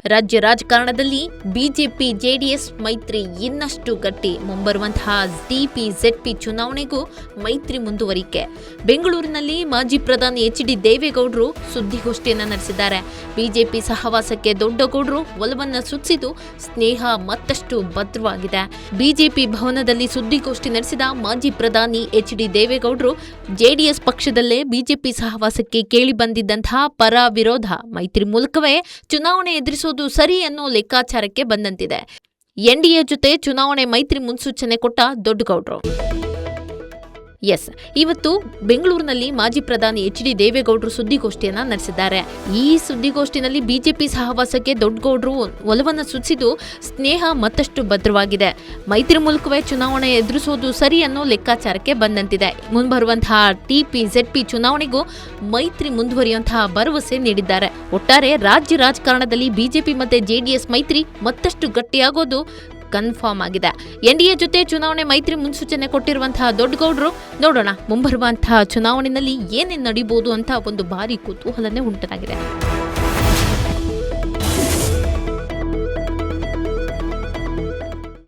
ರಾಜ್ಯ ರಾಜಕಾರಣದಲ್ಲಿ BJP JDS ಮೈತ್ರಿ ಇನ್ನಷ್ಟು ಗಟ್ಟಿ. ಮುಂಬರುವಂತಹ ಟಿಪಿ-ಜೆಡ್ಪಿ ಚುನಾವಣೆಗೂ ಮೈತ್ರಿ ಮುಂದುವರಿಕೆ. ಬೆಂಗಳೂರಿನಲ್ಲಿ ಮಾಜಿ ಪ್ರಧಾನಿ ಎಚ್.ಡಿ. ದೇವೇಗೌಡರು ಸುದ್ದಿಗೋಷ್ಠಿಯನ್ನು ನಡೆಸಿದ್ದಾರೆ. ಬಿಜೆಪಿ ಸಹವಾಸಕ್ಕೆ ದೊಡ್ಡಗೌಡರು ಒಲವನ್ನ ಸೂಚಿಸಿದ್ದು ಸ್ನೇಹ ಮತ್ತಷ್ಟು ಭದ್ರವಾಗಿದೆ. ಬಿಜೆಪಿ ಭವನದಲ್ಲಿ ಸುದ್ದಿಗೋಷ್ಠಿ ನಡೆಸಿದ ಮಾಜಿ ಪ್ರಧಾನಿ ಎಚ್.ಡಿ. ದೇವೇಗೌಡರು ಜೆಡಿಎಸ್ ಪಕ್ಷದಲ್ಲೇ ಬಿಜೆಪಿ ಸಹವಾಸಕ್ಕೆ ಕೇಳಿ ಬಂದಿದ್ದಂತಹ ಪರ ವಿರೋಧ ಮೈತ್ರಿ ಮೂಲಕವೇ ಚುನಾವಣೆ ಎದುರಿಸುವುದು ಸರಿ ಅನ್ನೋ ಲೆಕ್ಕಾಚಾರಕ್ಕೆ ಬಂದಂತಿದೆ. ಎನ್ಡಿಎ ಜೊತೆ ಚುನಾವಣೆ ಮೈತ್ರಿ ಮುನ್ಸೂಚನೆ ಕೊಟ್ಟ ದೊಡ್ಡಗೌಡರು. ಇವತ್ತು ಬೆಂಗಳೂರಿನಲ್ಲಿ ಮಾಜಿ ಪ್ರಧಾನಿ ಎಚ್.ಡಿ. ದೇವೇಗೌಡರು ಸುದ್ದಿಗೋಷ್ಠಿಯನ್ನ ನಡೆಸಿದ್ದಾರೆ. ಈ ಸುದ್ದಿಗೋಷ್ಠಿನಲ್ಲಿ ಬಿಜೆಪಿ ಸಹವಾಸಕ್ಕೆ ದೊಡ್ಡಗೌಡರು ಒಲವನ್ನು ಸೂಚಿಸಿದ್ದು ಸ್ನೇಹ ಮತ್ತಷ್ಟು ಭದ್ರವಾಗಿದೆ. ಮೈತ್ರಿ ಮೂಲಕವೇ ಚುನಾವಣೆ ಎದುರಿಸೋದು ಸರಿ ಅನ್ನೋ ಲೆಕ್ಕಾಚಾರಕ್ಕೆ ಬಂದಂತಿದೆ. ಮುಂಬರುವಂತಹ ಟಿಪಿ-ಜೆಡ್ಪಿ ಚುನಾವಣೆಗೂ ಮೈತ್ರಿ ಮುಂದುವರಿಯುವಂತಹ ಭರವಸೆ ನೀಡಿದ್ದಾರೆ. ಒಟ್ಟಾರೆ ರಾಜ್ಯ ರಾಜಕಾರಣದಲ್ಲಿ ಬಿಜೆಪಿ ಮತ್ತೆ ಜೆಡಿಎಸ್ ಮೈತ್ರಿ ಮತ್ತಷ್ಟು ಗಟ್ಟಿಯಾಗೋದು ಕನ್ಫರ್ಮ್ ಆಗಿದೆ. ಎನ್ಡಿಎ ಜೊತೆ ಚುನಾವಣೆ ಮೈತ್ರಿ ಮುನ್ಸೂಚನೆ ಕೊಟ್ಟಿರುವಂತಹ ದೊಡ್ಡಗೌಡರು ನೋಡೋಣ ಮುಂಬರುವಂತಹ ಚುನಾವಣೆಯಲ್ಲಿ ಏನೇನು ನಡೀಬಹುದು ಅಂತ ಒಂದು ಭಾರಿ ಕುತೂಹಲನೇ ಉಂಟಾಗಿದೆ.